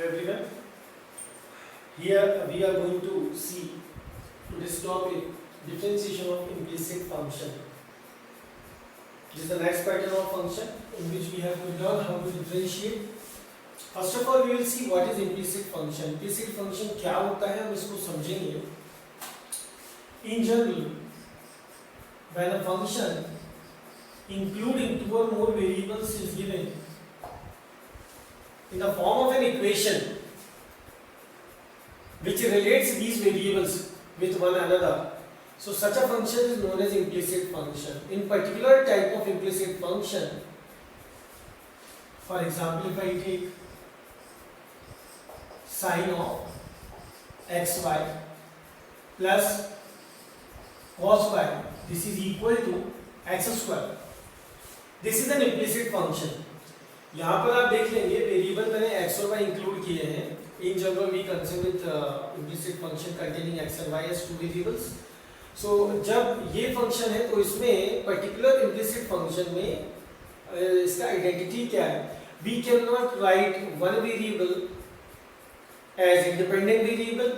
everyone. Here we are going to see to this topic differentiation of implicit function. This is the next pattern of function in which we have to learn how to differentiate. First of all, we will see what is implicit function. Implicit function क्या होता है हम इसको समझेंगे. In general, when a function including two or more variables is given in the form of an equation which relates these variables with one another, so such a function is known as implicit function. In particular type of implicit function, for example, if I take sine of xy plus cos y, this is equal to x square. This is an implicit function. यहाँ पर आप देख लेंगे variable मैंने x और y include किए हैं. In general, we consider with implicit function containing x and y as two variables. So जब ये फंक्शन है तो इसमें पर्टिकुलर implicit function में इसका आइडेंटिटी क्या है? We cannot write one variable as independent variable.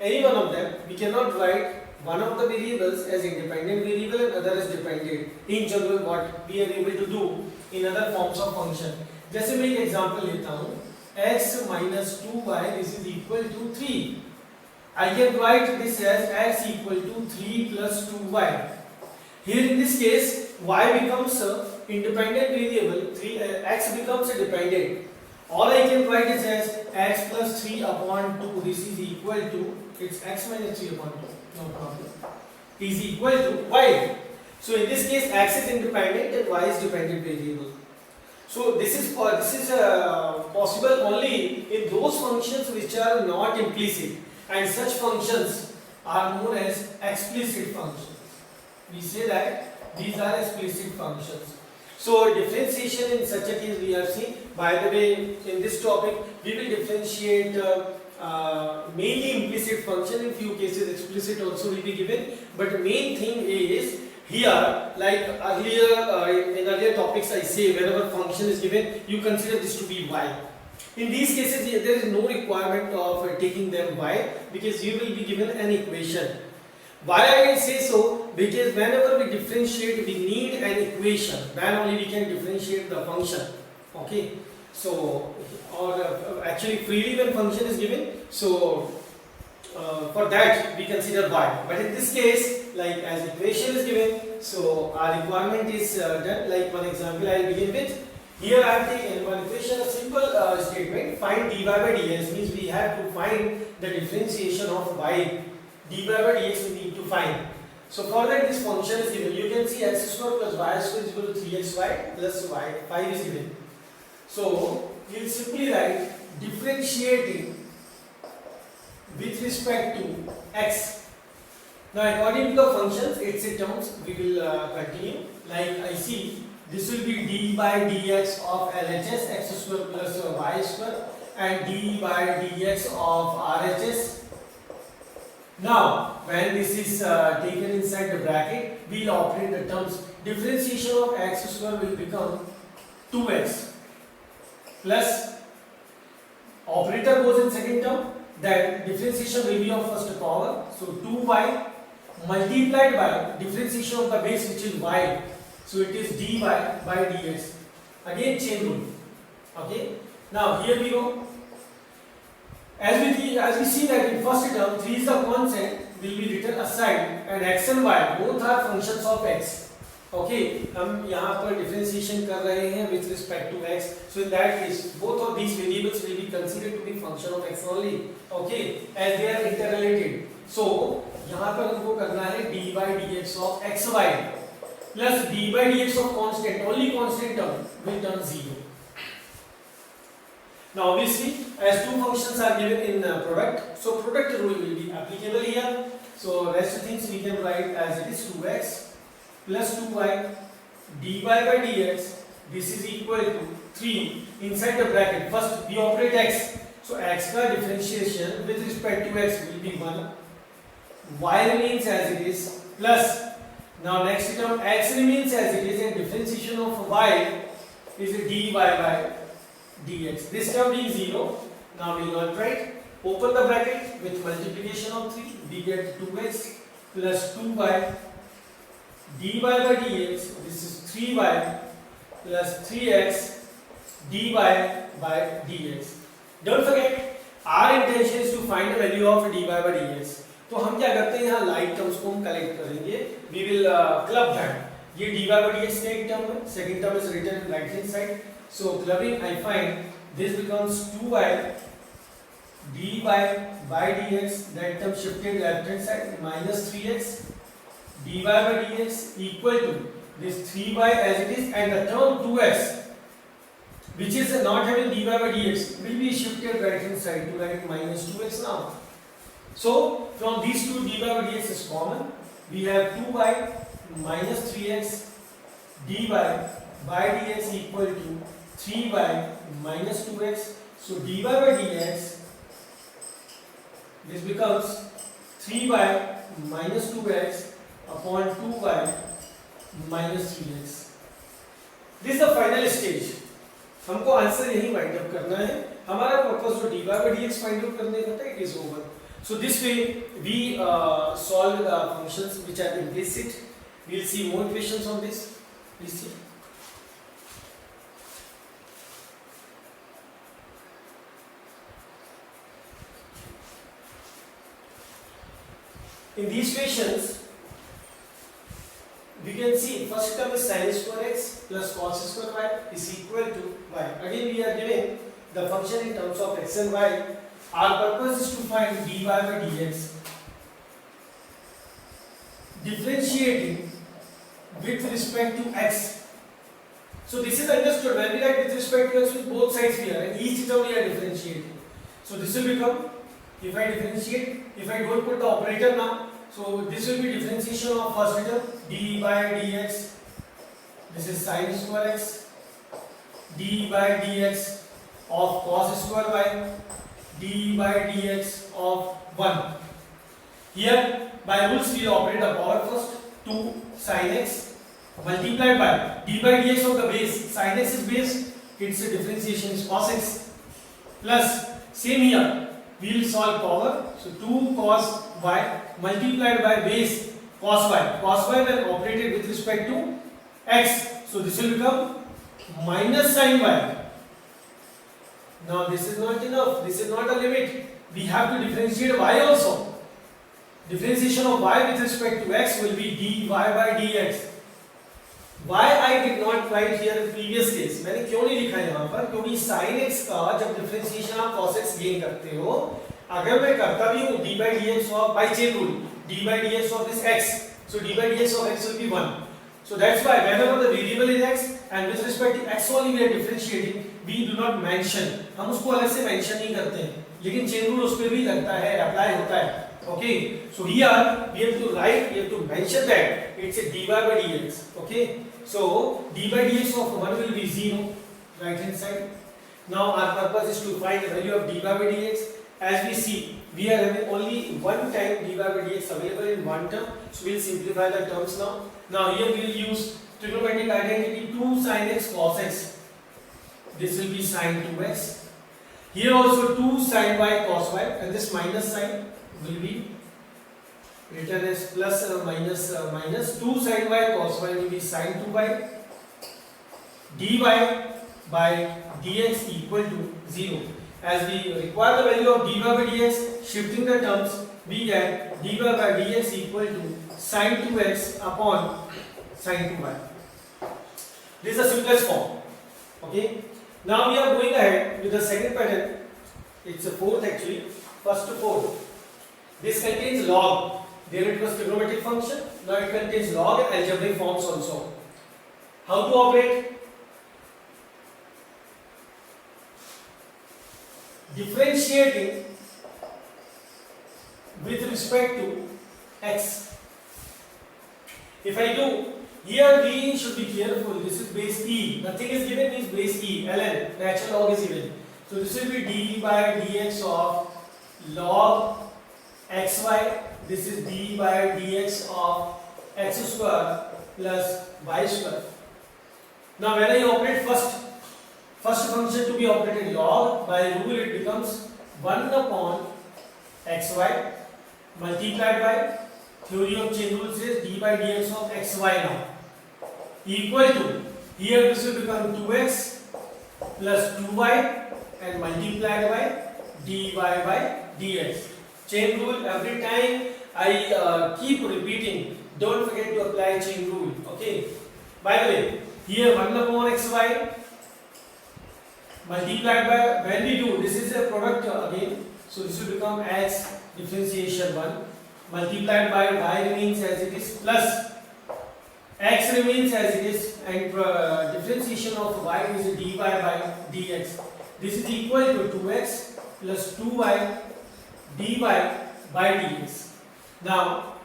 Any one of them, we cannot write one of the variables as independent variable and other as dependent. In general, what we are able to do in other forms of function. जैसे मैं एक example लेता हूँ, x minus 2y this is equal to 3. I can write this as x equal to 3 plus 2y. Here in this case, y becomes a independent variable, x becomes a dependent. All I can write is as x plus 3 upon 2. This is equal to, it's x minus 3 upon 2. No problem. Is equal to y. So in this case, x is independent and y is dependent variable. So this is possible only in those functions which are not implicit, and such functions are known as explicit functions. We say that these are explicit functions. So differentiation in such a case we have seen. By the way, in this topic we will differentiate mainly implicit function. In few cases explicit also will be given, but the main thing is here, like earlier in earlier topics I say whenever function is given you consider this to be y. In these cases there is no requirement of taking them y, because you will be given an equation. Why I will say so? Because whenever we differentiate we need an equation, then only we can differentiate the function. Okay, so or actually freely when function is given, so for that we consider y. But in this case, like as equation is given, so our requirement is done. Like one example I will begin with. Here I have taken one equation, a simple statement, find dy by dx, means we have to find the differentiation of y. Dy by dx we need to find. So for that this function is given. You can see x square plus y square is equal to 3xy plus y, 5 is given. So we will simply write differentiating with respect to x. Now according to the functions, its terms we will continue. Like I see, this will be d by dx of LHS x square plus y square and d by dx of RHS. Now when this is taken inside the bracket, we will operate the terms. Differentiation of x square will become 2x plus operator goes in second term, that differentiation will be of first power, so 2y multiplied by differentiation of the base which is y, so it is dy by dx. Again chain rule. Okay, now here we go. As we see that in first term 3 is the constant, will be written aside, and x and y both are functions of x. Okay, हम यहाँ पर differentiation कर रहे हैं with respect to x. So in that case, both of these variables will be considered to be function of x only. Okay, as they are interrelated. So यहाँ पर हमको करना है d by dx of xy plus d by dx of constant, only constant term will turn 0. Now obviously, as two functions are given in product, so product rule will be applicable here. So rest of things we can write as it is 2x plus 2y dy by dx. This is equal to 3 inside the bracket. First we operate x, so x का differentiation with respect to x will be 1. Y remains as it is plus. Now next term x remains as it is, and differentiation of y is dy by dx. This term being 0, now we will not write. Open the bracket with multiplication of 3, we get 2x plus 2y dy by dx. This is 3y plus 3x dy by dx. Don't forget, our intention is to find the value of dy by dx. तो हम क्या करते हैं, यहाँ like terms को हम collect करेंगे. We will club that. ये dy by dx का एक टर्म है, second term is written in right hand side. So clubbing, I find this becomes 2y dy by dx. That term shifted left hand side, minus 3x dy by dx equal to this 3y as it is, and the term 2x which is not having dy by dx will be shifted right hand side to write minus 2x now. So from these two, dy by dx is common. We have 2y minus 3x dy by dx equal to 3y minus 2x. So dy by dx, this becomes 3y minus 2x upon 2y minus 3x. This is the final stage. हमको answer यही find out करना है. हमारा purpose जो dy by dx find out करने का था, it is over. So this way we solve the functions which are implicit. We will see more questions on this. Please see. In these questions, we can see first term is sin square x plus cos square y is equal to y. Again we are given the function in terms of x and y. Our purpose is to find dy by dx. Differentiating with respect to x. So this is understood. When we write with respect to x, with both sides here, and each term we are differentiating. So this will become, if I differentiate, if I don't put the operator now, so this will be differentiation of first term dy by dx. This is sin square x dy by dx of cos square y dy by dx of 1. Here by rules we operate the power first. 2 sin x multiplied by dy by dx of the base. Sin x is base, its differentiation is cos x, plus same here we will solve power. So 2 cos y multiplied by base cos y. Cos y when operated with respect to x, so this will become minus sin y. Now this is not enough, this is not a limit. We have to differentiate y also. Differentiation of y with respect to x will be dy by dx. Why I did not write here in previous case? मैंने क्यों नहीं लिखा यहाँ पर? क्योंकि sin x का जब differentiation आप cos x गेन करते हो, अगर मैं करता भी हूँ dy by dx of by chain rule, dy by dx of this x, so dy by dx of x will be 1. So that's why whenever the variable is x and with respect to x only we are differentiating, we do not mention. हम उसको अलग से mention नहीं करते हैं, लेकिन chain rule उस पे भी लगता है, apply होता है. Okay, so here we have to write, we have to mention that it's a dy by dx. Okay, so dy by dx of 1 will be 0, right hand side. Now our purpose is to find the value of dy by dx. As we see, we are having only one time dy by dx available in one term, so we'll simplify the terms now. Now here we will use trigonometric identity 2 sin x cos x. This will be sin 2x. Here also 2 sin y cos y, and this minus sign will be written as plus minus minus 2 sin y cos y will be sin 2y. dy by dx equal to 0. As we require the value of dy by dx, shifting the terms, we get dy by dx equal to sin 2x upon sin 2y. This is the simplest form. Okay. Now we are going ahead with the second pattern. It's a fourth actually. First to fourth. This contains log. There it was trigonometric function. Now it contains log and algebraic forms also. How to operate? Differentiating with respect to x. If I do, here we should be careful. This is base e. Nothing is given, means base e. ln, natural log is given. So this will be dy by dx of log xy. This is dy by dx of x square plus y square. Now when I operate first function to be operated log, by rule it becomes 1 upon xy multiplied by theory of chain rule says d by dx of xy now equal to, here this will become 2x plus 2y and multiplied by dy by dx. Chain rule, every time I keep repeating, don't forget to apply chain rule. Okay. By the way, here 1 upon xy multiplied by, when we do, this is a product again, so this will become x differentiation 1 multiplied by y remains as it is plus x remains as it is and differentiation of y is dy by dx. This is equal to 2x plus 2y dy by dx. Now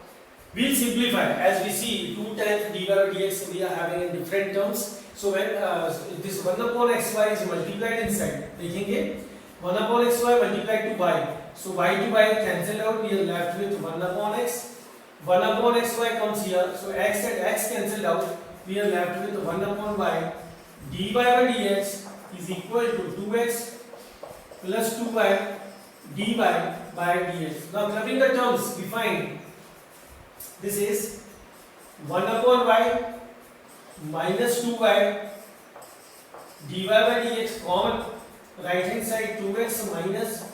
we'll simplify as we see 2 times dy by dx we are having in different terms. So when this 1 upon xy is multiplied inside, देखेंगे 1 upon xy multiplied to y. So y to y cancelled out, we are left with 1 upon x. 1 upon xy comes here, so x and x cancelled out, we are left with 1 upon y. dy by dx is equal to 2x plus 2y dy by dx. Now clubbing the terms, we find this is 1 upon y minus 2y dy by dx common, right hand side 2x minus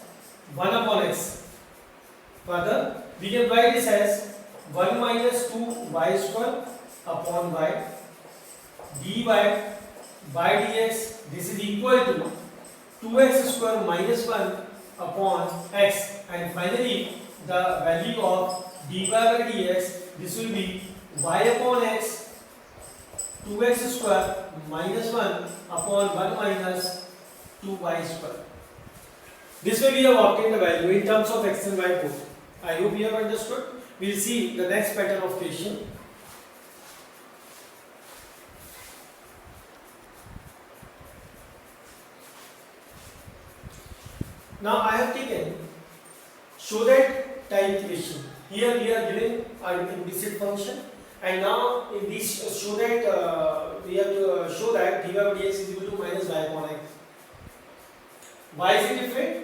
1 upon x. Further, we can write this as 1 minus 2y square upon y dy by dx. This is equal to 2x square minus 1 upon x, and finally the value of dy by dx, this will be y upon x 2x square minus 1 upon 1 minus 2y square. This way we have obtained the value in terms of x and y both. I hope you have understood. We will see the next pattern of question. Now I have taken show that type equation. Here we are given an implicit function, and now in this show that we have to show that dy by dx is equal to minus y upon x. Why is it different?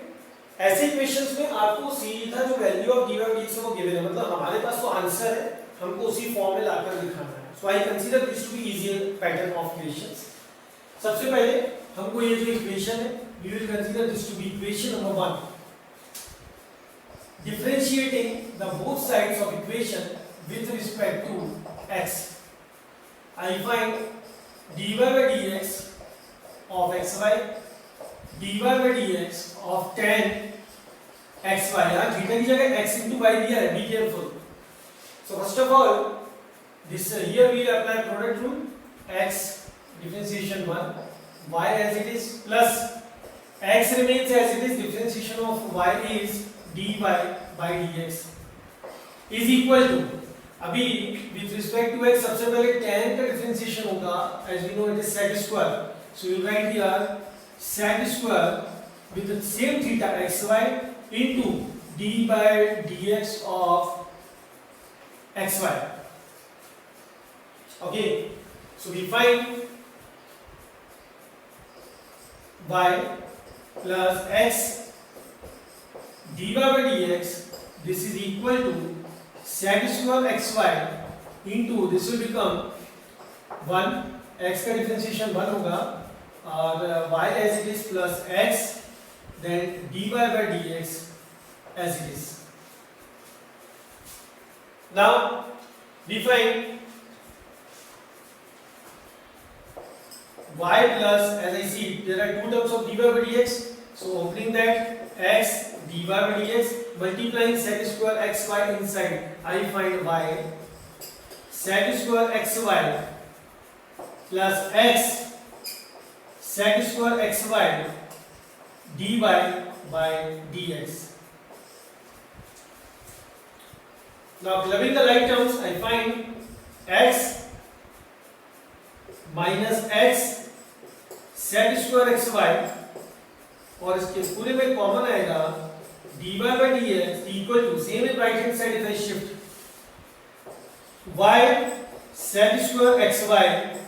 ऐसे equations में आपको सीधा जो value of dy by dx है वो given है, मतलब हमारे पास तो आंसर है, हमको उसी फॉर्म में लाकर दिखाना है. So I consider this to be easier pattern of equations. सबसे पहले हमको ये जो इक्वेशन है, we will consider this to be equation number 1. Differentiating the both sides of equation with respect to x, I find dy by dx of xy dy by dx of tan xy. यहाँ theta की जगह x into y दिया है, be careful. So first of all, this here we will apply product rule. X differentiation 1, y as it is plus x remains as it is, differentiation of y is dy by dx is equal to, अभी with respect to x सबसे पहले tan का differentiation होगा, as we know it is sec square. So you write here sec square with the same theta xy into d by dx of xy. Okay, so we find y plus x dy by dx, this is equal to sec square xy into, this will become 1, x का differentiation 1 होगा और y as it is plus x, then dy by dx as it is. Now we find y plus, as I see there are two terms of dy by dx, so opening that x dy by dx multiplying sec square xy inside, I find y sec square xy plus x sec square xy dy by dx. Now clubbing the like terms, I find x minus x sec square xy, और इसके पूरे में common आएगा dy by dx equal to, same in right hand side if I shift, y sec square xy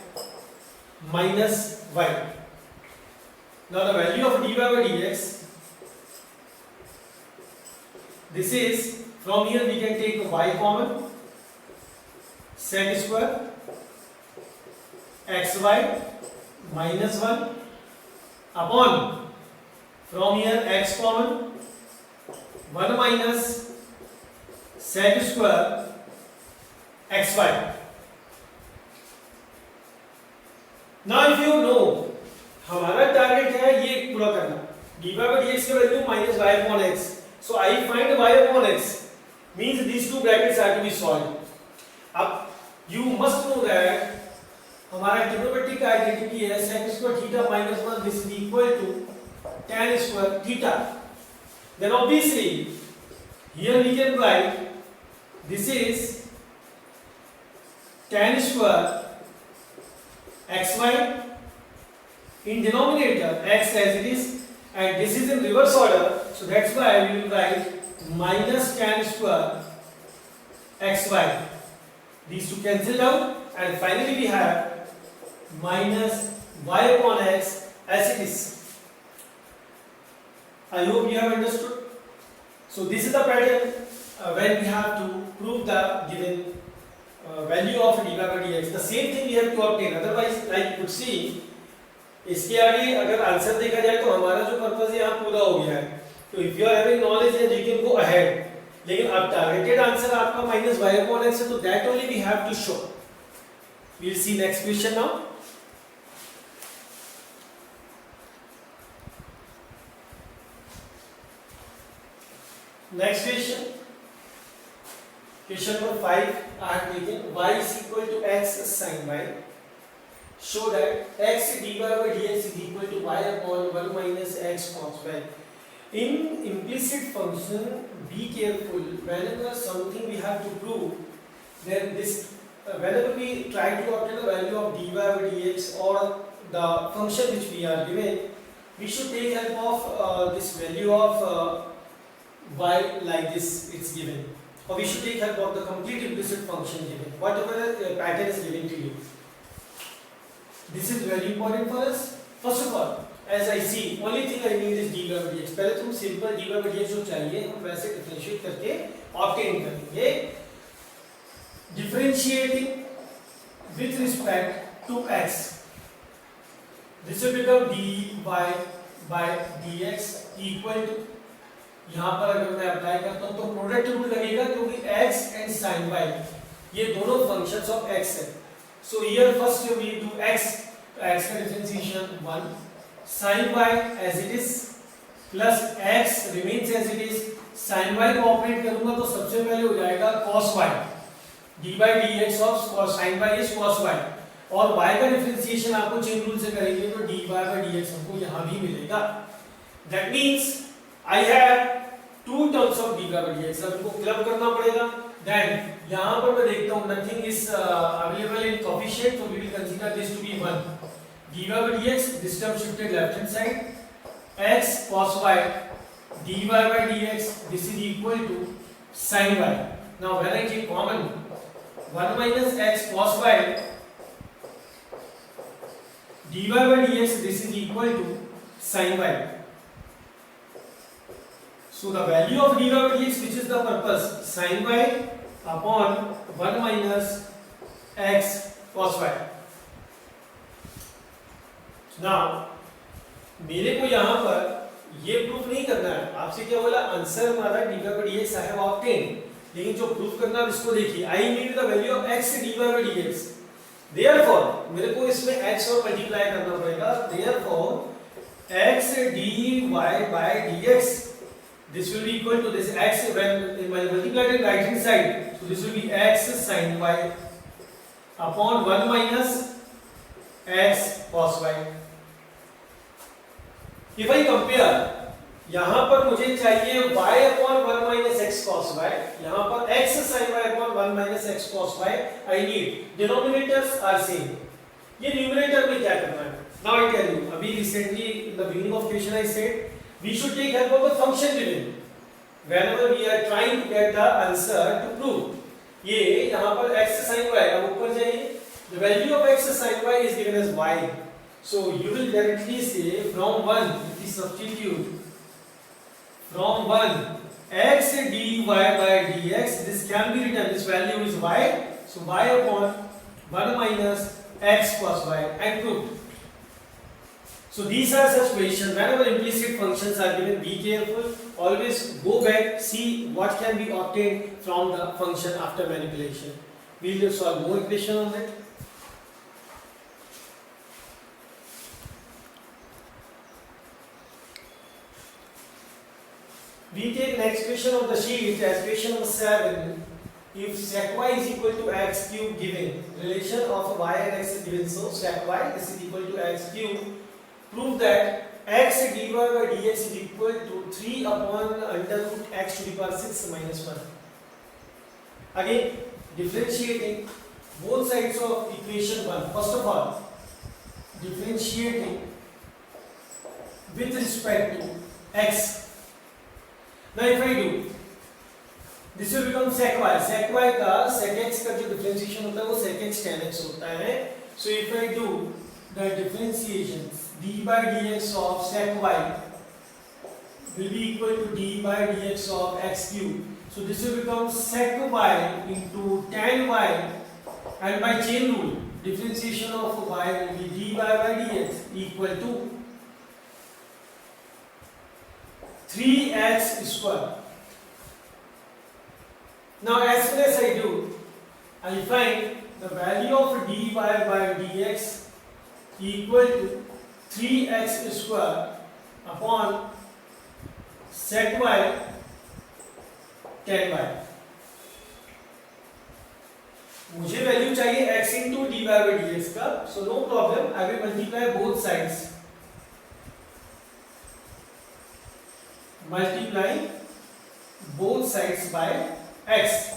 minus y. Now the value of dy by dx, this is, from here we can take y common, sec square xy minus 1 upon, from here x common, 1 minus sec square xy. Now if you know हमारा target है ये पूरा करना, dy by dx का value minus y upon x, so I find y upon x means these two brackets have to be solved. अब you must know that हमारा trigonometric का identity है sec square theta minus 1, this is equal to tan square theta. Then obviously here we can write this is tan square xy in denominator x as it is, and this is in reverse order, so that's why we will write minus tan square xy. These two cancel out, and finally we have minus y upon x as it is. I hope you have understood. So this is the pattern when we have to prove the given value of dy by dx. The same thing we have to obtain, otherwise like you could see, इसके आगे अगर answer देखा जाए तो हमारा जो purpose है यहाँ पूरा हो गया है. तो if you are having knowledge you can go ahead, लेकिन अब टारगेटेड आंसर आपका माइनस y upon x है, तो that only we have to show. We will see next question now. Next question, question number 5 I have taken y is equal to x sin y. Show that x dy by dx is equal to y upon 1 minus x cos y. In implicit function, be careful whenever something we have to prove, then this whenever we try to obtain the value of dy by dx or the function which we are given, we should take help of this value of y like this it's given, or we should take help of the complete implicit function given, whatever the pattern is given to you. This is very important for us. First of all, as I see, only thing I need is dy by dx. पहले तुम simple dy by dx जो चाहिए हम वैसे differentiate करके obtain करेंगे. Differentiating with respect to x, this will become dy by dx equal to, यहाँ पर अगर मैं अप्लाई करता हूँ तो प्रोडक्ट रूल लगेगा क्योंकि x and sin y ये दोनों फंक्शंस ऑफ x है. So here first we do x का differentiation 1, sin y as it is plus x remains as it is. sin y को ऑपरेट करूंगा तो सबसे पहले हो जाएगा cos y, d by dx of cos sin y is cos y, और y का डिफरेंशिएशन आपको चेन रूल से करेंगे तो dy by dx हमको यहाँ भी मिलेगा. That means I have two terms of dy by dx. अब इनको क्लब करना पड़ेगा. Then यहाँ पर मैं देखता हूँ nothing is available in coefficient, so we will consider this to be 1. dy by dx, this term shifted left hand side, x cos y dy by dx, this is equal to sin y. Now when I take common 1 minus x cos y dy by dx, this is equal to sin y. So the value of dy by dx, which is the purpose, sin y upon 1 minus x cos y. Now मेरे को यहाँ पर ये proof नहीं करना है. आपसे क्या बोला, आंसर हमारा dy by dx I have obtained, लेकिन जो प्रूफ करना है उसको देखिए. I need the value of x dy by dx. Therefore मेरे को इसमें x और मल्टीप्लाई करना पड़ेगा. Therefore x dy by dx, this will be equal to this x when multiplied in right hand side, so this will be x sin y upon 1 minus x cos y. If I compare, यहाँ पर मुझे चाहिए y upon 1 minus x cos y, यहाँ पर x sin y upon 1 minus x cos y. I need denominators are same. ये numerator में क्या करना है? Now I tell you. अभी recently in the beginning of question I said we should take help of the function given whenever we are trying to get the answer to prove. ये यहाँ पर x sin y, अब ऊपर जाइए. The value of x sin y is given as y. So you will directly say from 1, if we substitute from 1 x dy by dx, this can be written, this value is y, so y upon 1 minus x plus y, and proved. So these are such questions. Whenever implicit functions are given, be careful. Always go back, see what can be obtained from the function after manipulation. We will solve more equation on that. We take next question of the sheet as question number 7. If sec y is equal to x cube given, relation of y and x is given, so sec y this is equal to x cube. Prove that x dy by dx is equal to 3 upon under root x to the power 6 minus 1. Again, differentiating both sides of equation 1. First of all, differentiating with respect to x. Now if I do, this will become sec y. Sec y का sec x का जो differentiation होता है वो sec x tan x होता है. So if I do the differentiation d by dx of sec y will be equal to d by dx of x cube. So this will become sec y into tan y, and by chain rule differentiation of y will be d by dx equal to 3x square. Now as soon as I do, I find the value of dy by dx equal to 3x square upon sec y tan y. मुझे value चाहिए x into dy by dx का, so no problem, I will multiply both sides. Multiplying both sides by x.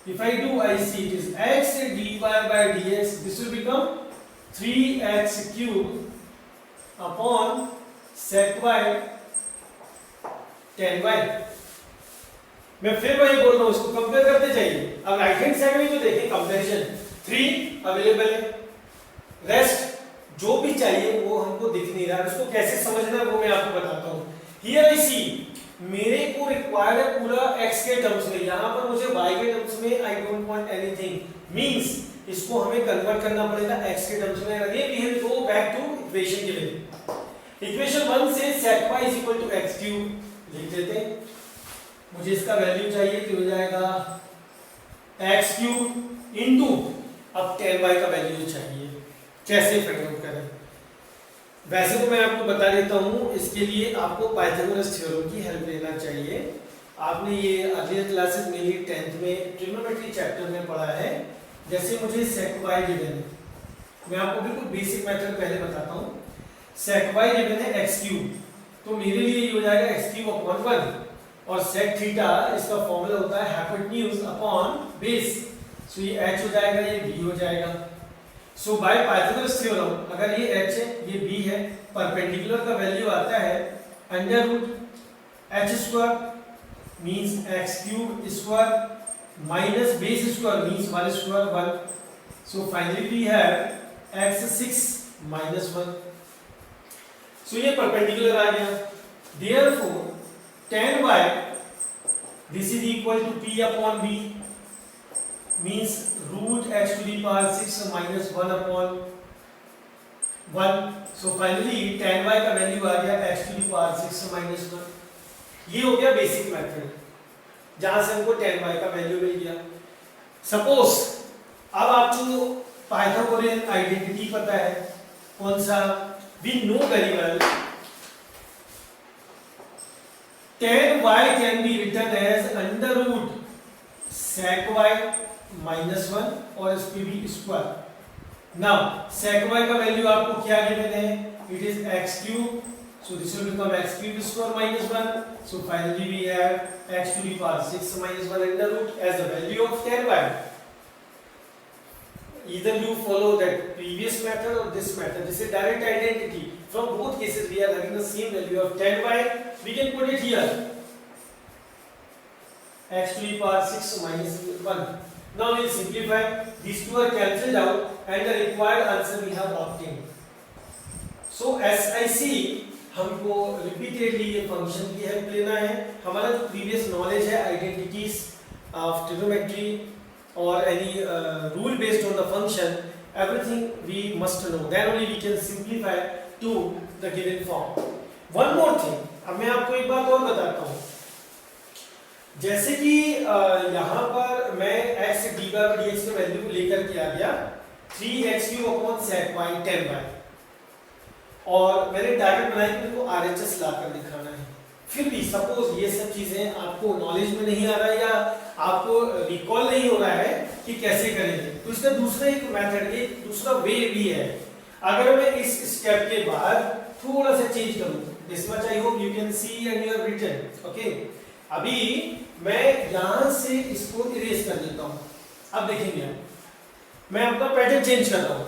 If I do, I see it is x dy by dx. This will become 3x cube upon sec y tan y. मैं फिर वही बोल रहा हूँ, इसको compare करते जाइए. अब राइट हैंड साइड में जो देखें कंपैरिजन 3 अवेलेबल है, रेस्ट जो भी चाहिए वो हमको दिख नहीं रहा. उसको कैसे समझना है वो मैं आपको बताता हूँ. Here I see, मेरे को रिक्वायर्ड है पूरा x के टर्म्स में, यहाँ पर मुझे y के टर्म्स में I don't want anything, means इसको हमें कन्वर्ट करना पड़ेगा x के टर्म्स में. Again we will go back to equation given. Equation 1 से sec y is equal to x cube लिख देते हैं. मुझे इसका वैल्यू चाहिए तो हो जाएगा x cube into अब tan y का वैल्यू चाहिए. कैसे फाइंड आउट करें? वैसे तो मैं आपको बता देता हूँ, इसके लिए आपको पाइथागोरस थ्योरम की हेल्प लेना चाहिए. आपने ये अर्लियर क्लासेस मेनली 10th में ट्रिग्नोमेट्री चैप्टर में पढ़ा है. जैसे मुझे sec y गिवन है, मैं आपको बिल्कुल बेसिक मेथड पहले बताता हूँ. sec y गिवन है x क्यूब, तो मेरे लिए ये हो जाएगा x क्यूब अपॉन 1, और sec थीटा इसका फॉर्मूला होता है हाइपोटेन्यूज अपॉन बेस. सो ये h हो जाएगा, ये b हो जाएगा. सो बाय पाइथागोरस थ्योरम अगर ये h है ये b है, परपेंडिकुलर का वैल्यू आता है under root h square means x cube square minus base square means 1 square 1. So finally we have x 6 minus 1. सो ये परपेंडिकुलर आ गया. Therefore tan y this is equal to p upon b means root x to the power 6 minus 1 upon 1. So finally tan y का value आ गया x to the power 6 minus 1. ये हो गया basic method जहां से हमको tan y का value मिल गया. सपोज अब आपको पाइथागोरियन आइडेंटिटी पता है, कौन सा? We know very well tan y can be written as under root sec y minus 1 और इस पे भी स्क्वायर. नाउ sec y का वैल्यू आपको क्या गिवन है? It is x cube, so this will become x cube square minus 1. So finally we have x to the power 6 minus 1 under root as the value of tan y. Either you follow that previous method or this method. This is direct identity. From both cases we are having the same value of tan y. We can put it here, x to the power 6 minus 1. Now we will simplify. These two are cancelled out and the required answer we have obtained. So SIC हमको repeatedly ये function की help लेना है। हमारा जो previous knowledge है identities of trigonometry और any rule based on the function, everything we must know, then only we can simplify to the given form. One more thing, अब मैं आपको एक बात और बताता हूँ। जैसे कि यहाँ पर मैं x dy और dx के वैल्यू को लेकर के आ गया 3x³ upon sec y 10y, और मैंने टारगेट बनाया कि मेरे को RHS लाकर दिखाना है। फिर भी सपोज ये सब चीजें आपको नॉलेज में नहीं आ रहा है या आपको रिकॉल नहीं हो रहा है कि कैसे करेंगे, तो इसका दूसरा एक मेथड, एक दूसरा वे भी है। अगर मैं इस स्टेप के बाद थोड़ा सा चेंज करूं, this much I hope you can see and you have written. Okay, अभी मैं यहां से इसको इरेज कर देता हूं। अब देखेंगे मैं अपना पैटर्न चेंज कर रहा हूं,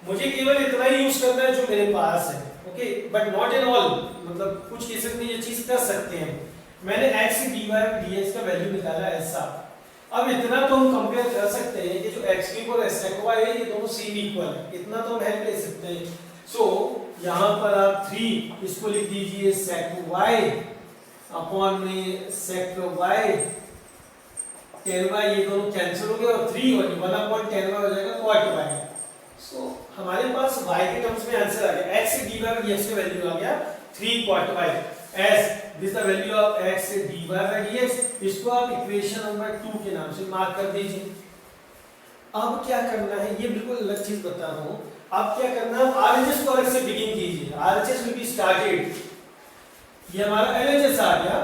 मुझे केवल इतना ही यूज करना है जो मेरे पास है। Okay, but not in all, मतलब कुछ केसेस में ये चीज कर सकते हैं। मैंने x dy dx का वैल्यू निकाला ऐसा। अब इतना तो हम कंपेयर कर सकते हैं कि जो x³ और sec y है ये दोनों सेम इक्वल है, इतना तो हम हेल्प ले सकते हैं। सो यहाँ पर आप 3 इसको लिख दीजिए sec y अपॉन में sec y 10y, ये दोनों कैंसिल हो गए और 3 और 1 अपॉन 10y हो जाएगा cot y। सो हमारे पास y के टर्म्स में आंसर आ गया, x dy और dx का वैल्यू आ गया 3 cot y as this the value of x dy by dx। इसको आप इक्वेशन नंबर 2 के नाम से मार्क कर दीजिए। अब क्या करना है, ये बिल्कुल अलग चीज बता रहा हूं। अब क्या करना है, RHS को अलग से बिगिन कीजिए। RHS will be started, ये हमारा LHS आ गया।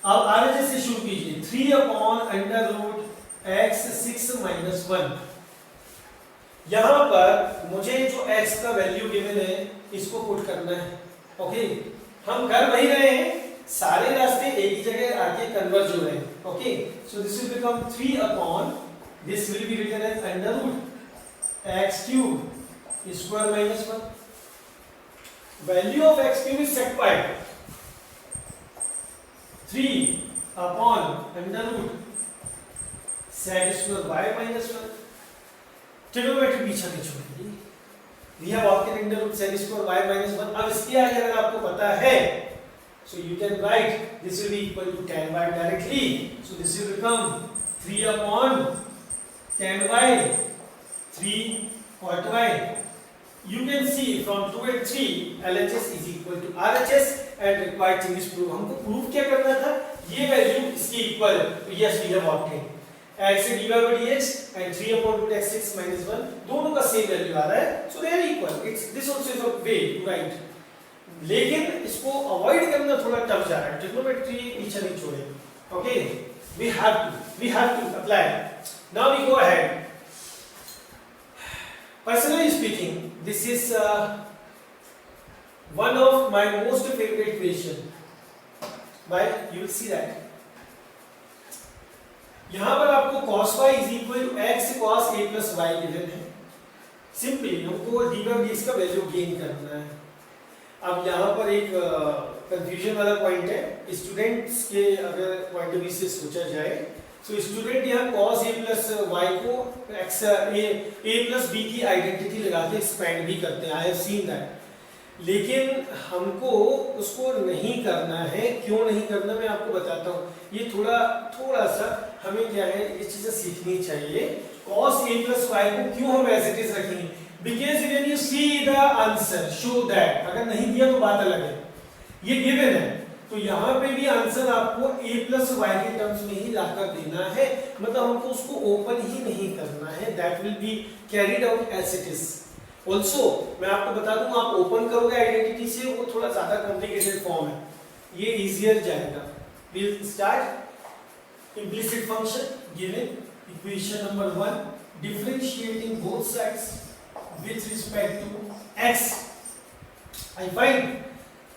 अब RHS से शुरू कीजिए 3 अपॉन अंडर रूट x 6 - 1। यहां पर मुझे जो x का वैल्यू गिवन है इसको पुट करना है। ओके, हम कर वही रहे हैं, सारे रास्ते एक ही जगह आके कन्वर्ज हो रहे हैं। Okay, so this will become 3 upon, this will be written as under root x³ square - 1। Value of x³ is sec y, 3 upon under root sec square y - 1। Trigonometry पीछे नहीं छोड़ेगी। We have obtained under root sec square y - 1। अब इसके आगे अगर आपको पता है, so you can write this will be equal to 10y directly, so this will become 3 upon 10y 3 cot y। You can see from 2 and 3 LHS is equal to RHS and required thing is prove। हमको prove क्या करना था, ये value इसकी equal, तो yes we have obtained x dy by dx and 3 upon root x 6 - 1 दोनों का same value आ रहा है, so they are equal। It's this also is a way to write, लेकिन इसको अवॉइड करना थोड़ा टफ जा रहा है, ट्रिग्नोमेट्री पीछे नहीं छोड़ेगी। Okay, we have to apply। Now we go ahead। Personally speaking, this is one of my most favorite equation। Why? You will see that यहां पर आपको cos y is equal to x cos a plus y given है। Simply हमको dy dx का value gain करना है। अब यहाँ पर एक कंफ्यूजन वाला पॉइंट है, स्टूडेंट्स के अगर पॉइंट ऑफ व्यू से सोचा जाए, तो स्टूडेंट यहाँ cos a plus y को x a plus b की आइडेंटिटी लगा के एक्सपेंड भी करते हैं, आई हैव सीन दैट। लेकिन हमको उसको नहीं करना है। क्यों नहीं करना, मैं आपको बताता हूँ। ये थोड़ा सा हमें क्या है, ये चीजें सीखनी चाहिए। cos a plus y को क्यों हम एज इट इज रखेंगे, because when you see the answer show that, अगर नहीं दिया तो बात अलग है, ये गिवन है, तो यहाँ पे भी आंसर आपको a plus y के टर्म्स में ही लाकर देना है, मतलब हमको उसको ओपन ही नहीं करना है। That will be carried out as it is. Also मैं आपको बता दूं, आप ओपन करोगे आइडेंटिटी से, वो थोड़ा ज्यादा कॉम्प्लिकेटेड फॉर्म है, ये इजियर जाएगा। Will start implicit function given equation number 1, differentiating both sides with respect to x। I find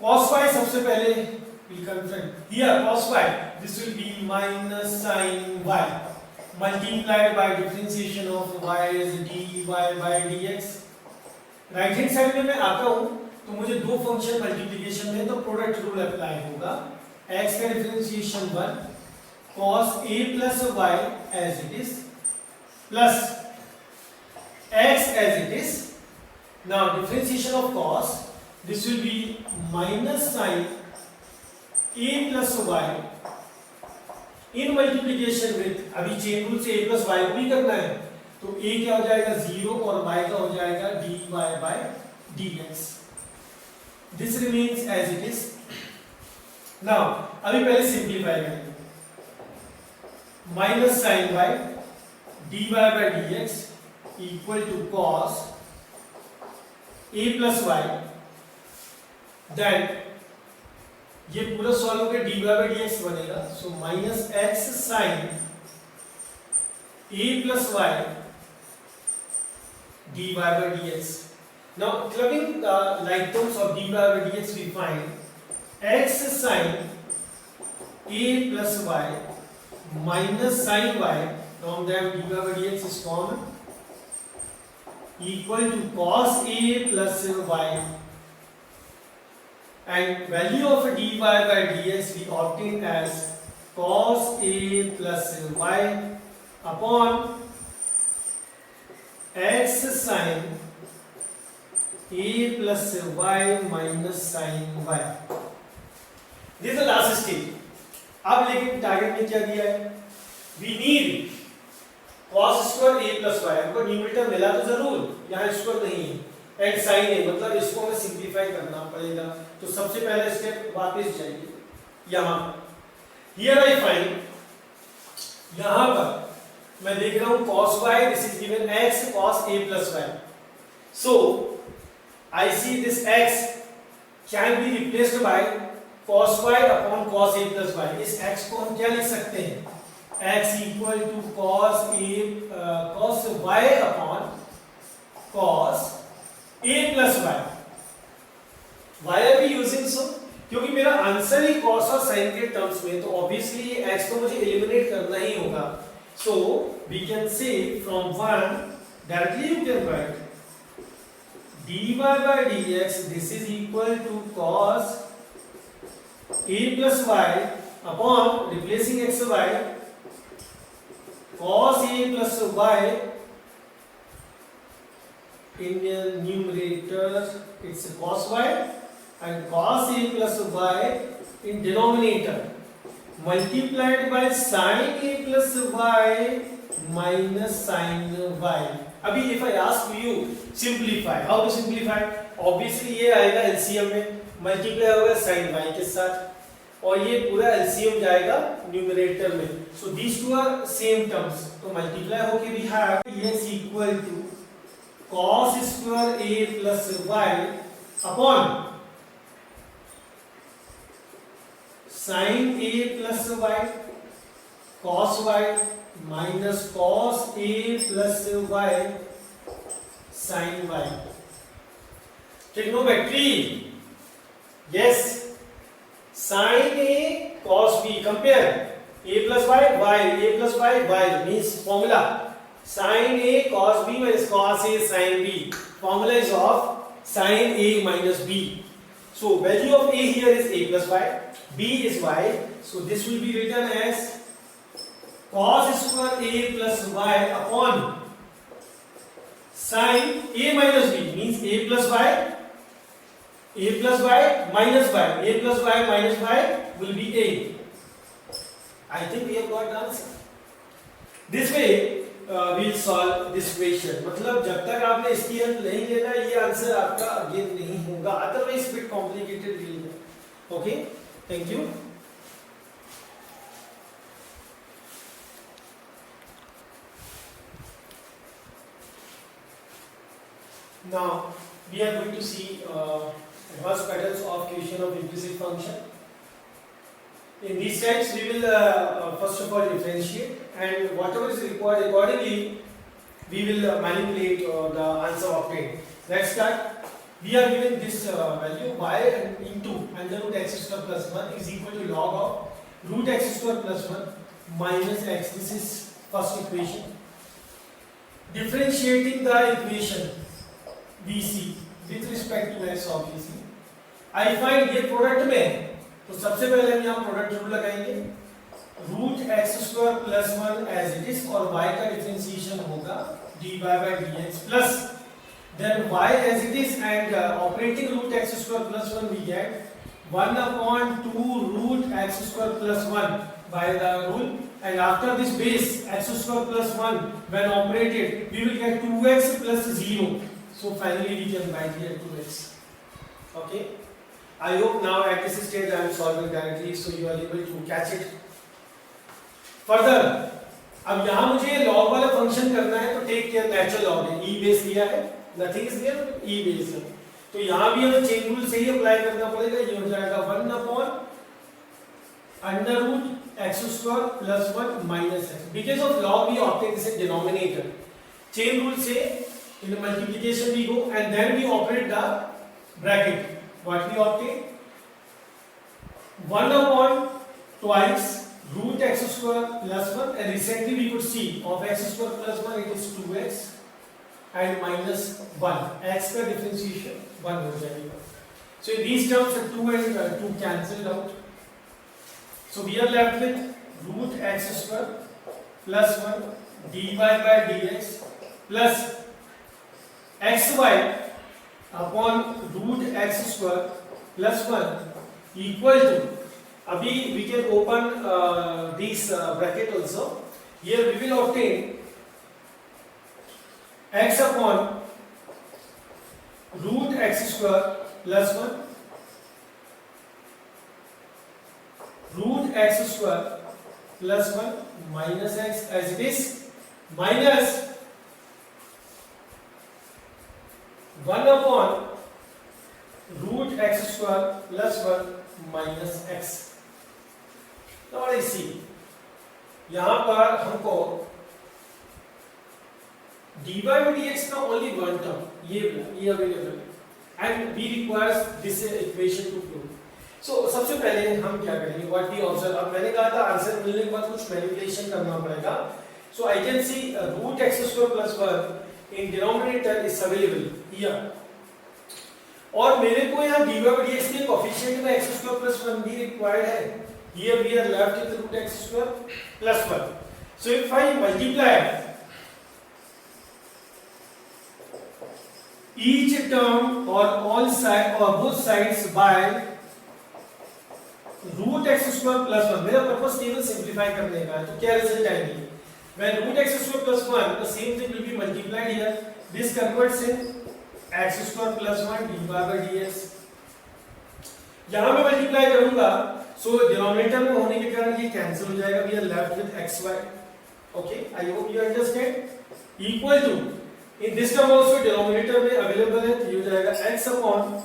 cos y सबसे पहले will confront here cos y, this will be minus sin y multiplied by differentiation of y is dy by dx। Right hand side में मैं आता हूं तो मुझे दो function multiplication में, तो प्रोडक्ट रूल अप्लाई होगा। x का differentiation 1 cos a plus y as it is plus x as it is Now differentiation of cos, this will be minus sin a plus y in multiplication with, अभी chain rule से a plus Y को भी करना है, तो a क्या हो जाएगा 0 और y का हो जाएगा dy by dx. This remains as it is. Now अभी पहले सिंप्लीफाई करेंगे. Minus sine y dy by dx equal to cos a plus y. Then ये पूरा सॉल्व होकर dy by dx बनेगा. So minus x sine a plus y dy by dx. Now clubbing the like terms of dy by dx, we find x sin a plus y minus sin y, from them dy by dx is common, equal to cos a plus y. And value of dy by dx we obtain as cos a plus y upon x sin a plus y minus sin y. This is the last stage. अब लेकिन target में क्या दिया है? We need cos square a plus y. हमको numerator मिला तो जरूर, यहाँ स्क्वायर नहीं है. एंड साइन है, मतलब इसको हमें सिंप्लीफाई करना पड़ेगा. तो सबसे पहला स्टेप वापस जाइए यहाँ. हियर आई फाइंड, यहाँ पर मैं देख रहा हूँ cos y, this is given x cos a plus y. So I see this x can be replaced by cos y upon cos a plus y. इस x को हम क्या लिख सकते हैं? x equal to cos y upon cos a plus y. Why are we using so? क्योंकि मेरा answer ही cos और sin के टर्म्स में, तो ऑब्वियसली ये x को मुझे एलिमिनेट करना ही होगा. So we can say from 1 directly you can write dy by dx, this is equal to cos a plus y upon replacing x y cos a plus y in numerator it's cos y and cos a plus y in denominator multiplied by sin a plus y minus sin y. अभी if I ask you simplify, how to simplify? Obviously ये आएगा LCM में, multiply होगा sin y के साथ, और ये पूरा LCM जाएगा न्यूमरेटर में. So these two are same terms, तो मल्टीप्लाई होके we have x equal to cos square a plus y upon sin a plus y cos y minus cos a plus y sin y. Trigonometry, yes. Sin a cos b, compare a plus y a plus y means formula sin a cos b minus cos a sin b. Formula is of sin a minus b. So value of a here is a plus y, b is y. So this will be written as cos square a plus y upon sin a minus b, means a plus y minus y, a plus y minus y will be a. I think we have got the answer. This way we'll solve this question. मतलब जब तक आपने इसकी help नहीं लेना, ये answer आपका again नहीं होगा, otherwise bit complicated will be. Okay, thank you. Now we are going to see advanced patterns of creation of implicit function. In these steps we will first of all differentiate, and whatever is required accordingly we will manipulate the answer obtained. Let's start. We are given this value y into under root x square plus 1 is equal to log of root x square plus 1 minus x. This is first equation. Differentiating the equation BC with respect to x obviously. I find ये product में है, तो सबसे पहले हम यहाँ product rule लगाएंगे. Root x square plus 1 as it is, और y का डिफरेंशिएशन होगा dy by dx plus then y as it is and operating root x square plus 1 we get 1 upon 2 root x square plus 1 by the rule, and after this base x square plus 1 when operated we will get 2x plus 0. So finally we can write here 2x. Okay, I hope now at this stage I am solving directly so you are able to catch it. Further, अब यहाँ मुझे log वाला function करना है तो take care natural log है, e base लिया है, nothing is there, e base है, तो यहाँ भी हमें चेन रूल से ही अप्लाई करना पड़ेगा. ये हो जाएगा 1 upon under root x square plus 1 minus X. Because of log we obtain this denominator. Chain rule से in multiplication we go and then we operate the bracket. What we obtain 1 upon twice root x square plus 1, and recently we could see of x square plus 1 it is 2x and minus 1. x का differentiation 1 हो जाएगा. So in these terms 2 and 2 cancelled out. So we are left with root x square plus 1 dy by dx plus xy upon root x square plus 1 equal to, अभी we can open this bracket also. Here we will obtain x upon root x square plus 1 root x square plus 1 minus x as it is minus 1 upon root x square plus 1 minus x. Now what I see, यहाँ पर हमको dy by dx का only one term ये available है and we requires this equation to prove. So सबसे पहले हम क्या करेंगे, what we observe. अब मैंने कहा था आंसर मिलने के बाद कुछ मैनिपुलेशन करना पड़ेगा. So I can see root x square plus 1 in denominator is available here. और मेरे को यहाँ dy by dx के कोएफिशिएंट में x square plus 1 भी रिक्वायर्ड है. Here we are left with root x square plus 1. So if I multiply each term or all side or both sides by root x square plus 1, मेरा purpose केवल simplify करने का है. तो क्या result आएगी, when root x square plus 1 the same thing will be multiplied here, this converts in x square plus 1 dy by dx. यहाँ मैं मल्टीप्लाई करूंगा सो डिनोमिनेटर में होने के कारण ये कैंसिल हो जाएगा. We are left with xy. Okay, I hope you understand. Equal to in this term also denominator में अवेलेबल है, तो ये हो जाएगा x upon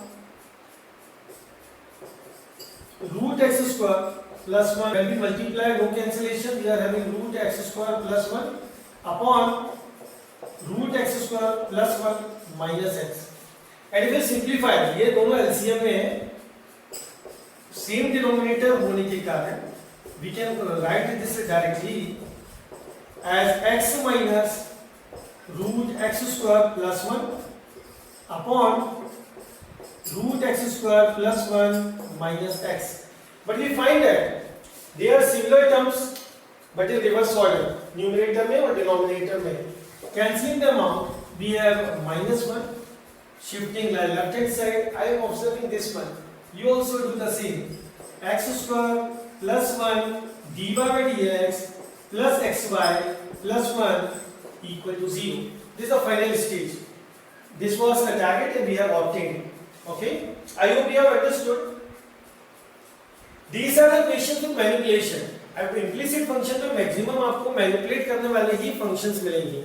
root x square plus 1. When we multiply, no cancellation, we are having root x square plus 1 upon root x square plus 1 minus x. And if we simplify, ये दोनों LCM में है, same denominator होने के कारण we can write this directly as x minus root x square plus 1 upon root x square plus 1 minus x. But we find that they are similar terms but in reverse order, numerator में और denominator में. Cancelling them out, we have minus 1. Shifting left hand side, I am observing this one. You also do the same. X square plus 1 dy by dx plus xy plus 1 equal to 0. This is the final stage. This was the target and we have obtained. Okay, I hope you have understood. These are the questions with manipulation. अब implicit function में maximum आपको manipulate करने वाले ही functions मिलेंगे.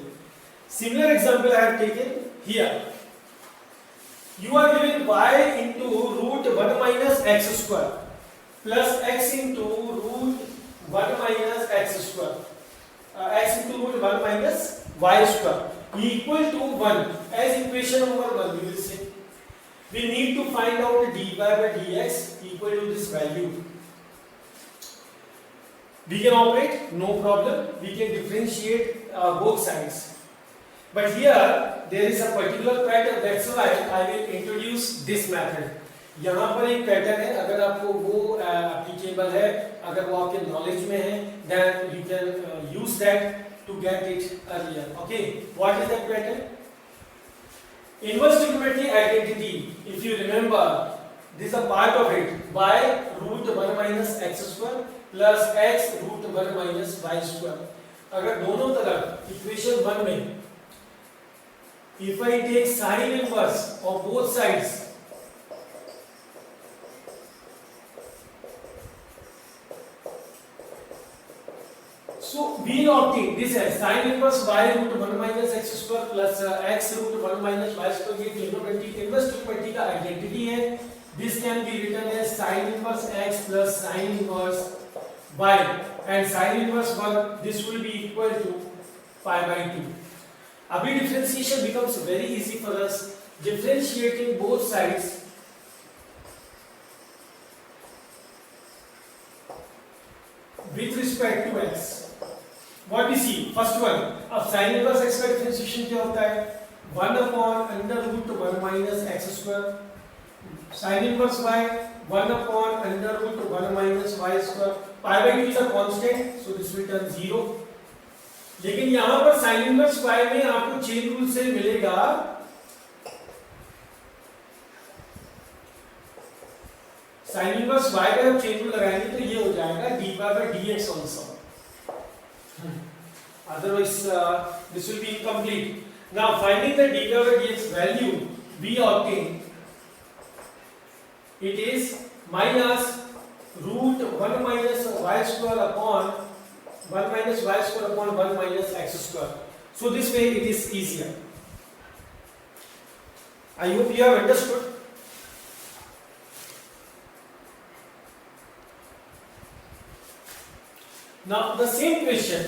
Similar example I have taken here. You are given y into root 1 minus x square plus x into root 1 minus x square, x into root 1 minus y square equal to 1 as equation number 1. We will say we need to find out dy by dx equal to this value. We can operate, no problem. We can differentiate both sides. But here there is a particular pattern, that's why I will introduce this method. यहाँ पर एक pattern है, अगर आपको वो applicable है, अगर वो आपके नॉलेज में है, then you can use that to get it earlier. Okay, what is that pattern? Inverse trigonometry identity, if you remember, this is a part of it. Y root 1 minus x square plus x root 1 minus y square. अगर दोनों तरफ equation 1 में if I take sin inverse of both sides, so we obtain this as sin inverse y root 1 minus x square plus x root 1 minus y square. ये trigonometry inverse trigonometry का identity है. This can be written as sin inverse x plus sin inverse y, and sin inverse 1 this will be equal to pi by 2. अभी differentiation becomes very easy for us. Differentiating both sides with respect to x. What we see? First one. अब sin inverse x का differentiation क्या होता है? 1 upon under root 1 minus x square. Sin inverse y 1 upon under root 1 minus y square. Pi by 2 is a constant, so this will turn 0. लेकिन यहां पर sin inverse y में आपको chain rule से मिलेगा sin inverse y का जब chain rule लगाएंगे तो ये हो जाएगा dy by dx also. Otherwise this will be incomplete. Now finding the dy by dx value, we obtain it is minus root 1 minus y square upon 1 minus y square upon 1 minus x square. So this way it is easier. I hope you have understood. Now the same question,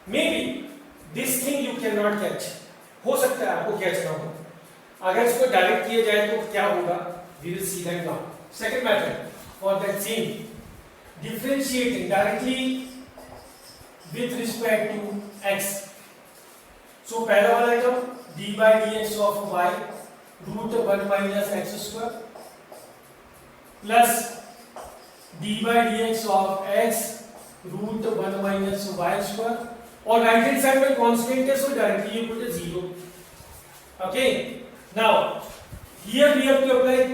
maybe this thing you cannot catch. हो सकता है आपको catch ना हो. अगर इसको direct किया जाए तो क्या होगा? We will see that now. Second method for that same differentiating directly with respect to x. So पहला वाला term d by dx of y root 1 minus x square plus d by dx of x root 1 minus y square. और right hand side में constant है, so directly you put a 0. Okay, now here we have to apply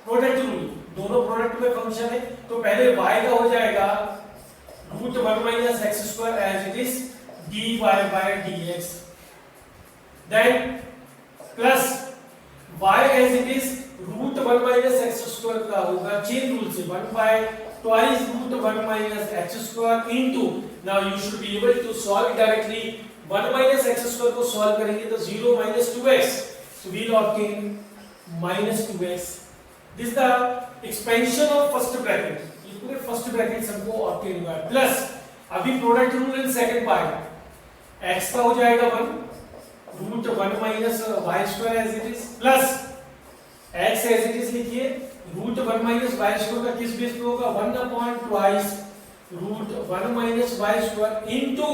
product rule. दोनों product में function है, तो पहले y का हो जाएगा root 1 minus x square as it is dy by dx, then plus y as it is root 1 minus x square का होगा चेन रूल से 1 by twice root 1 minus x square into, now you should be able to solve directly. 1 minus x square को solve करेंगे तो 0 minus 2x, so we will obtain minus 2x. This is the expansion of first bracket. ये पूरे first bracket सबको obtain हुआ है. Plus अभी product rule in second part, x का हो जाएगा 1 root 1 minus y square as it is plus x as it is लिखिए root 1 minus y square का किस बेस पे होगा 1 upon twice root 1 minus y square into,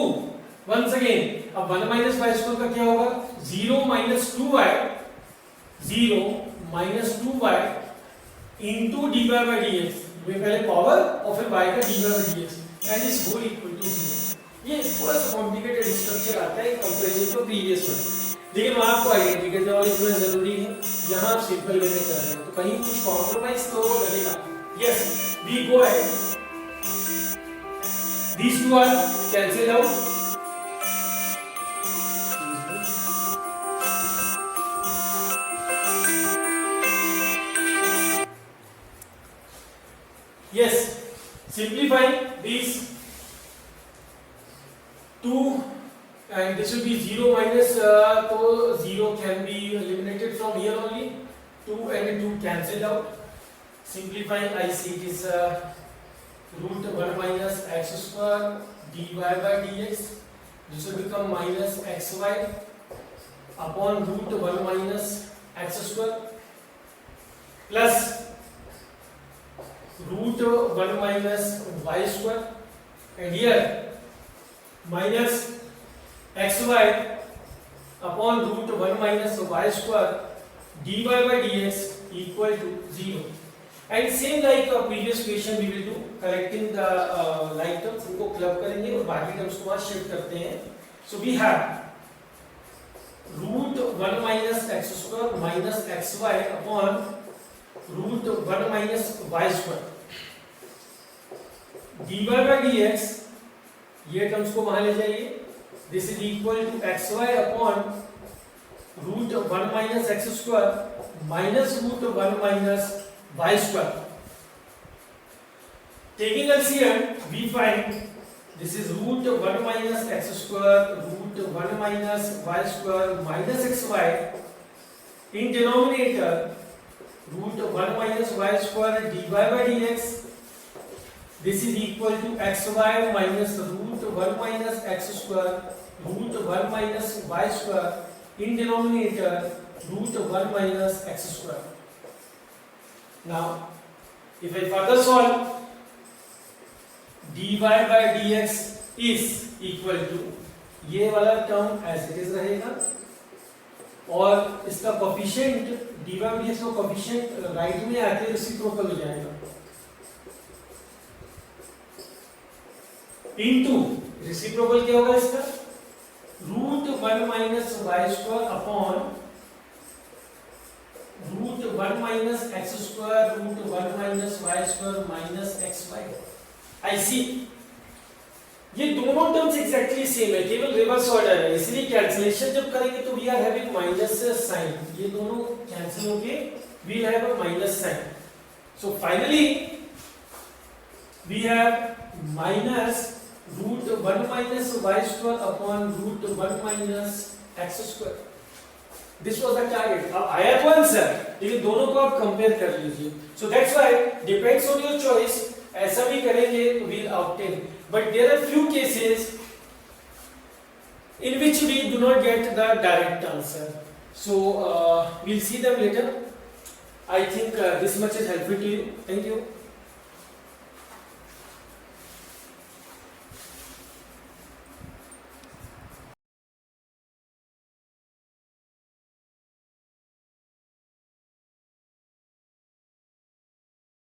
once again अब 1 minus y square का क्या होगा 0 minus 2y, 0 minus 2y into dy by dx. ये पहले पावर और फिर y का dy by dx and is whole equal to 0. ये थोड़ा सा कॉम्प्लिकेटेड स्ट्रक्चर आता है कंपैरिजन टू प्रीवियस वन, लेकिन वहां आपको आइडेंटिटी नॉलेज में जरूरी है. यहाँ आप सिंपल वे में कर रहे हैं तो कहीं कुछ कॉम्प्रोमाइज तो लगेगा. Yes, we go ahead. These two are cancelled out. Yes, simplifying these two, and this will be 0 minus, so 0 can be eliminated from here only. 2 and 2 cancelled out. Simplifying, I see it is root 1 minus x square dy by dx. This will become minus xy upon root 1 minus x square plus root 1 minus y square, and here minus xy upon root 1 minus y square dy by dx equal to 0. And same like previous question we will do, correcting the like terms, इनको club करेंगे और बाकी terms को वहाँ shift करते हैं. So we have root 1 minus x square minus x y upon root 1 minus Y square dy by dx, ये terms को वहां ले जाइए, this is equal to x y upon root 1 minus x square minus root 1 minus Y square. Taking LCM, we find this is root 1 minus x square root 1 minus y square minus xy in denominator root 1 minus y square dy by dx. This is equal to xy minus root 1 minus x square root 1 minus y square in denominator root 1 minus x square. Now, if I further solve, dy by dx is equal to ये वाला term as it is रहेगा और इसका coefficient dy by dx का coefficient right में आके reciprocal हो जाएगा इनटू रेसिप्रोकल क्या होगा इसका root 1 minus Y square upon root 1 minus x square root 1 minus Y square minus x Y. I see ये दोनों टर्म्स एग्जैक्टली सेम है, केवल रिवर्स ऑर्डर है, इसलिए कैंसिलेशन जब करेंगे तो we are having minus sign, ये दोनों कैंसिल होके we will have a minus sign. So finally we have minus root 1 minus Y square upon root 1 minus x square. This was the target. अब आया तो answer, लेकिन दोनों को आप कंपेयर कर लीजिए. So that's why depends on your choice. ऐसा भी करेंगे तो we'll obtain, but there are few cases in which we do not get the direct answer. So we'll see them later. I think this much is helpful to you. Thank you.